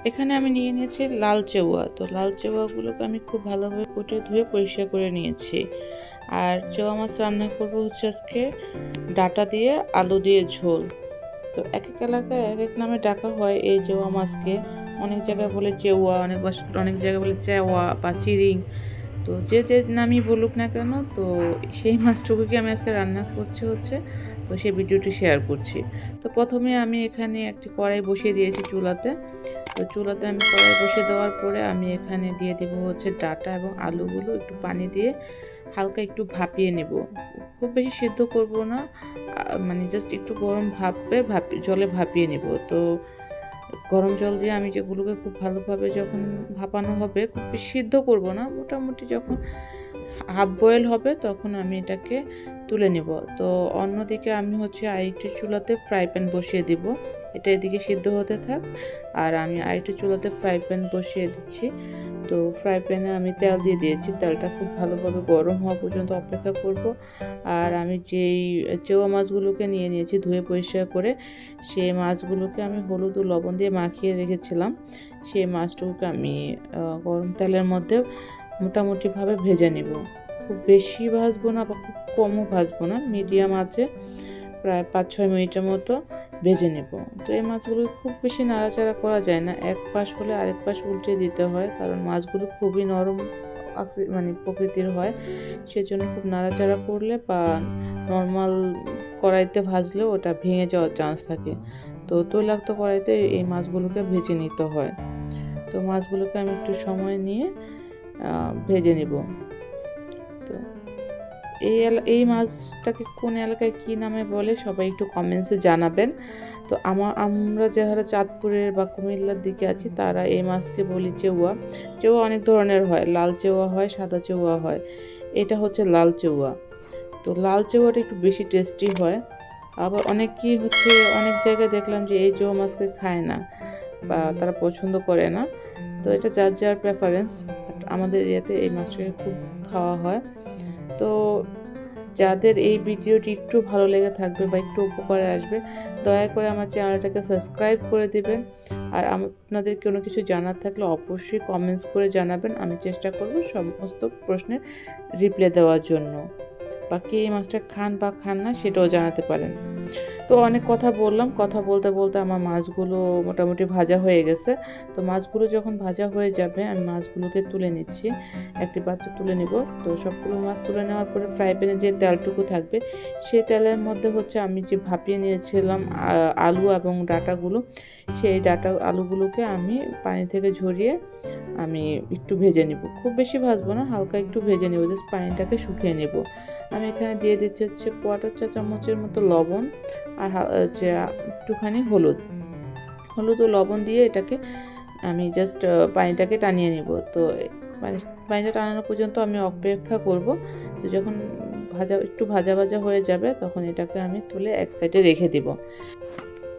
এখানে আমি নিয়ে নিয়েছি লাল চেওয়া। তো লাল চেওয়াগুলোকে আমি খুব ভালোভাবে কেটে ধুয়ে পরিষ্কার করে নিয়েছি। আর চেওয়া মাছ রান্না করবো হচ্ছে আজকে ডাঁটা দিয়ে আলু দিয়ে ঝোল। তো এক এক এলাকায় এক এক নামে ডাকা হয় এই চেওয়া মাছকে। অনেক জায়গায় বলে চেওয়া, অনেক জায়গায় বলে চেওয়া বা চিরিং। তো যে যে নামই বলুক না কেন, তো সেই মাছটুকুকে আমি আজকে রান্না হচ্ছে তো সেই ভিডিওটি শেয়ার করছি। তো প্রথমে আমি এখানে একটি কড়াই বসিয়ে দিয়েছি চুলাতে। তো চুলাতে আমি কড়াই বসিয়ে দেওয়ার পরে আমি এখানে দিয়ে দিব হচ্ছে ডাঁটা এবং আলুগুলো একটু পানি দিয়ে হালকা একটু ভাপিয়ে নেব। খুব বেশি সিদ্ধ করব না, মানে জাস্ট একটু গরম জলে ভাপিয়ে নেব। তো গরম জল দিয়ে আমি যেগুলোকে খুব ভালোভাবে যখন ভাপানো হবে, খুব বেশি সিদ্ধ করব না, মোটামুটি যখন হাফ বয়েল হবে তখন আমি এটাকে তুলে নেব। তো অন্যদিকে আমি হচ্ছে আরেকটি চুলাতে ফ্রাই প্যান বসিয়ে দিব। এটা এদিকে সিদ্ধ হতে থাক আর আমি আরেকটি চুলাতে ফ্রাই প্যান বসিয়ে দিচ্ছি। তো ফ্রাই প্যানে আমি তেল দিয়ে দিয়েছি, তেলটা খুব ভালোভাবে গরম হওয়া পর্যন্ত অপেক্ষা করব। আর আমি যেই চেওয়া মাছগুলোকে নিয়ে নিয়েছি ধুয়ে পরিষ্কার করে, সেই মাছগুলোকে আমি হলুদ ও লবণ দিয়ে মাখিয়ে রেখেছিলাম। সেই মাছটুকুকে আমি গরম তেলের মধ্যে মোটামুটিভাবে ভেজে নিব। খুব বেশি ভাজবো না বা খুব কমও ভাজবো না, মিডিয়াম আছে প্রায় ৫-৬ মিনিটের মতো ভেজে নেব। তো এই মাছগুলো খুব বেশি নাড়াচাড়া করা যায় না, এক পাশ হলে আরেক পাশ উল্টে দিতে হয়, কারণ মাছগুলো খুবই নরম মানে প্রকৃতির হয়। সেজন্য খুব নাড়াচাড়া করলে বা নর্মাল কড়াইতে ভাজলেও ওটা ভেঙে যাওয়ার চান্স থাকে। তো তৈলাক্ত কড়াইতে এই মাছগুলোকে ভেজে নিতে হয়। তো মাছগুলোকে আমি একটু সময় নিয়ে ভেজে নিব। তো এই মাছটাকে কোন এলাকায় কী নামে বলে সবাই একটু কমেন্টসে জানাবেন। তো আমরা যারা চাঁদপুরের বা কুমিল্লার দিকে আছি তারা এই মাছকে বলি চেওয়া। চেওয়া অনেক ধরনের হয়, লাল চেওয়া হয়, সাদা চেওয়া হয়। এটা হচ্ছে লাল চেওয়া। তো লাল চেওয়াটা একটু বেশি টেস্টি হয়। আবার অনেকেই হচ্ছে অনেক জায়গায় দেখলাম যে এই চেওয়া মাছকে খায় না বা তারা পছন্দ করে না। তো এটা যার যার প্রেফারেন্স। আমাদের এরিয়াতে এই মাছটাকে খুব খাওয়া হয়। তো যাদের এই ভিডিওটি একটু ভালো লেগে থাকবে বা একটু উপকারে আসবে, দয়া করে আমার চ্যানেলটাকে সাবস্ক্রাইব করে দিবেন। আর আপনাদের কোনো কিছু জানার থাকলে অবশ্যই কমেন্টস করে জানাবেন। আমি চেষ্টা করব সমস্ত প্রশ্নের রিপ্লাই দেওয়ার জন্য। বা কে এই মাছটা খান বা খান না সেটাও জানাতে পারেন। তো অনেক কথা বললাম, কথা বলতে বলতে আমার মাছগুলো মোটামুটি ভাজা হয়ে গেছে। তো মাছগুলো যখন ভাজা হয়ে যাবে আমি মাছগুলোকে তুলে নিচ্ছি, একটি পাত্রে তুলে নিব। তো সবগুলো মাছ তুলে নেওয়ার পরে ফ্রাই প্যানে যে তেলটুকু থাকবে সেই তেলের মধ্যে হচ্ছে আমি যে ভাপিয়ে নিয়েছিলাম আলু এবং ডাঁটাগুলো, সেই আলুগুলোকে আমি পানি থেকে ঝরিয়ে আমি একটু ভেজে নিব। খুব বেশি ভাজবো না, হালকা একটু ভেজে নেব, জাস্ট পানিটাকে শুকিয়ে নেব। আমি এখানে দিয়ে দিচ্ছি হচ্ছে 1/4 চা চামচের মতো লবণ আর হচ্ছে একটুখানি হলুদ ও লবণ দিয়ে এটাকে আমি জাস্ট পানিটাকে টানিয়ে নিব। তো পানিটা টানানো পর্যন্ত আমি অপেক্ষা করব। তো যখন একটু ভাজা হয়ে যাবে তখন এটাকে আমি তুলে এক সাইডে রেখে দিব।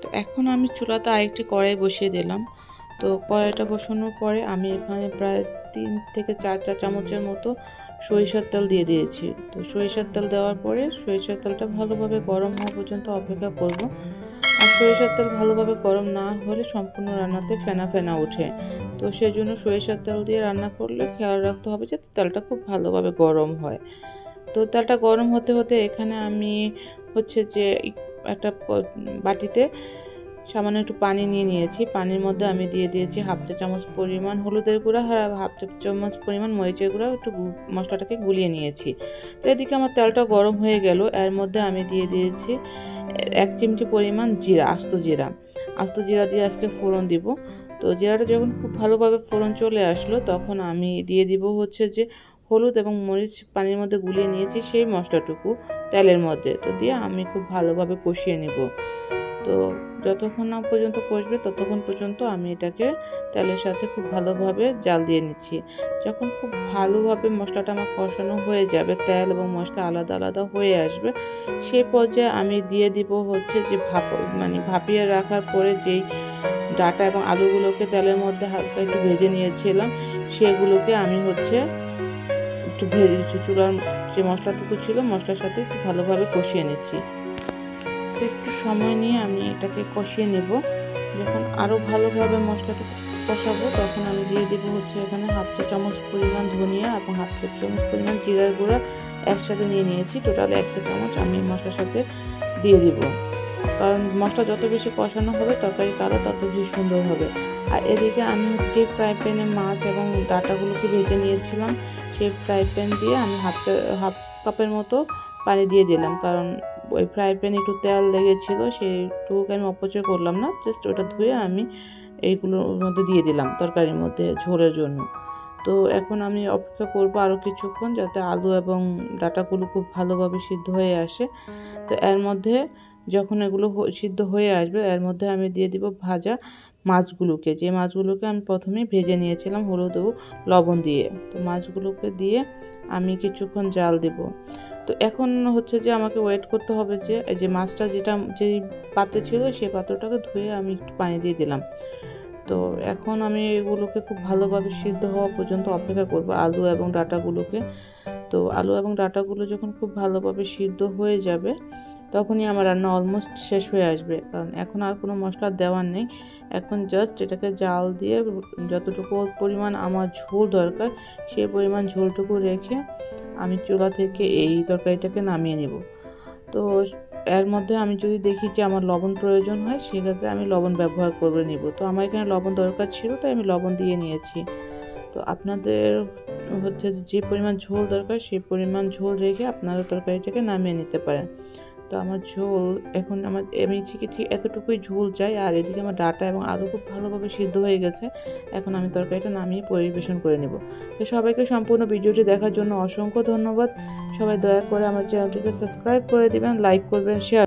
তো এখন আমি চুলাতে আরেকটি কড়াই বসিয়ে দিলাম। তো কড়াইটা বসানোর পরে আমি এখানে প্রায় 3 থেকে 4 চা চামচের মতো সরিষার তেল দিয়ে দিয়েছি। তো সরিষার তেল দেওয়ার পরে সরিষার তেলটা ভালোভাবে গরম হওয়া পর্যন্ত অপেক্ষা করব। আর সরিষার তেল ভালোভাবে গরম না হলে সম্পূর্ণ রান্নাতে ফেনা ফেনা ওঠে। তো সেই জন্য সরিষার তেল দিয়ে রান্না করলে খেয়াল রাখতে হবে যাতে তেলটা খুব ভালোভাবে গরম হয়। তো তেলটা গরম হতে হতে এখানে আমি হচ্ছে যে একটা বাটিতে সামান্য একটু পানি নিয়ে নিয়েছি। পানির মধ্যে আমি দিয়ে দিয়েছি 1/2 চা চামচ পরিমাণ হলুদের গুঁড়া আর 1/2 চা চামচ পরিমাণ মরিচের গুঁড়া, একটু মশলাটাকে গুলিয়ে নিয়েছি। তো এদিকে আমার তেলটা গরম হয়ে গেল। এর মধ্যে আমি দিয়ে দিয়েছি 1 চিমটি পরিমাণ আস্ত জিরা দিয়ে আজকে ফোড়ন দিব। তো জিরাটা যখন খুব ভালোভাবে ফোড়ন চলে আসলো তখন আমি দিয়ে দিব হচ্ছে যে হলুদ এবং মরিচ পানির মধ্যে গুলিয়ে নিয়েছি সেই মশলাটুকু তেলের মধ্যে। তো দিয়ে আমি খুব ভালোভাবে কষিয়ে নিব। তো যতক্ষণ না পর্যন্ত কষবে ততক্ষণ পর্যন্ত আমি এটাকে তেলের সাথে খুব ভালোভাবে জাল দিয়ে নিচ্ছি। যখন খুব ভালোভাবে মশলাটা আমার কষানো হয়ে যাবে, তেল এবং মশলা আলাদা আলাদা হয়ে আসবে, সেই পর্যায়ে আমি দিয়ে দিব হচ্ছে যে ভাপিয়ে রাখার পরে যেই ডাঁটা এবং আলুগুলোকে তেলের মধ্যে হালকা একটু ভেজে নিয়েছিলাম, সেগুলোকে আমি হচ্ছে একটু চুলার যে মশলাটুকু ছিল মশলার সাথে একটু ভালোভাবে কষিয়ে নিচ্ছি। তো একটু সময় নিয়ে আমি এটাকে কষিয়ে নেব। যখন আরও ভালোভাবে মশলাটা কষাবো তখন আমি দিয়ে দিব হচ্ছে এখানে হাফ চা চামচ পরিমাণ ধনিয়া এবং হাফ চা চামচ পরিমাণ জিরার গুঁড়া একসাথে নিয়ে নিয়েছি। টোটাল 1 চা চামচ আমি মশলার সাথে দিয়ে দিব, কারণ মশলা যত বেশি কষানো হবে তরকারি কালার তত বেশি সুন্দর হবে। আর এদিকে আমি হচ্ছে যে ফ্রাই প্যানে মাছ এবং ডাঁটাগুলোকে ভেজে নিয়েছিলাম, সেই ফ্রাই প্যান দিয়ে আমি হাফ কাপের মতো পানি দিয়ে দিলাম, কারণ ওই ফ্রাই প্যানে একটু তেল লেগেছিল, সেইটুকুকে আমি অপচয় করলাম না, জাস্ট ওটা ধুয়ে আমি এইগুলোর মধ্যে দিয়ে দিলাম তরকারির মধ্যে ঝোলের জন্য। তো এখন আমি অপেক্ষা করব আরও কিছুক্ষণ, যাতে আলু এবং ডাঁটাগুলো খুব ভালোভাবে সিদ্ধ হয়ে আসে। তো এর মধ্যে যখন এগুলো সিদ্ধ হয়ে আসবে, এর মধ্যে আমি দিয়ে দিব ভাজা মাছগুলোকে, যে মাছগুলোকে আমি প্রথমেই ভেজে নিয়েছিলাম হলুদ ও লবণ দিয়ে। তো মাছগুলোকে দিয়ে আমি কিছুক্ষণ জাল দিব। তো এখন হচ্ছে যে আমাকে ওয়েট করতে হবে যে এই যে মাছটা যেই পাত্রে ছিল সেই পাত্রটাকে ধুয়ে আমি একটু পানি দিয়ে দিলাম। তো এখন আমি এগুলোকে খুব ভালোভাবে সিদ্ধ হওয়া পর্যন্ত অপেক্ষা করব আলু এবং ডাঁটাগুলোকে। তো আলু এবং ডাঁটাগুলো যখন খুব ভালোভাবে সিদ্ধ হয়ে যাবে তখনই আমার রান্না অলমোস্ট শেষ হয়ে আসবে, কারণ এখন আর কোনো মশলা দেওয়ার নেই। এখন জাস্ট এটাকে জাল দিয়ে যতটুকু পরিমাণ আমার ঝোল দরকার সেই পরিমাণ ঝোলটুকু রেখে আমি চুলা থেকে এই তরকারিটাকে নামিয়ে নেব। তো এর মধ্যে আমি যদি দেখি যে আমার লবণ প্রয়োজন হয়, সেক্ষেত্রে আমি লবণ ব্যবহার করে নিব। তো আমার এখানে লবণ দরকার ছিল, তাই আমি লবণ দিয়ে নিয়েছি। তো আপনাদের হচ্ছে যে পরিমাণ ঝোল দরকার সেই পরিমাণ ঝোল রেখে আপনারা তরকারিটাকে নামিয়ে নিতে পারেন। তো আমার ঝোল এখন আমি ঠিক এতটুকুই ঝোল চাই। আর এদিকে আমার ডাঁটা এবং আলু খুব ভালোভাবে সিদ্ধ হয়ে গেছে। এখন আমি তরকারিটা নামিয়ে পরিবেশন করে নেব। তো সবাইকে সম্পূর্ণ ভিডিওটি দেখার জন্য অসংখ্য ধন্যবাদ। সবাই দয়া করে আমার চ্যানেলটিকে সাবস্ক্রাইব করে দিবেন, লাইক করবেন, শেয়ার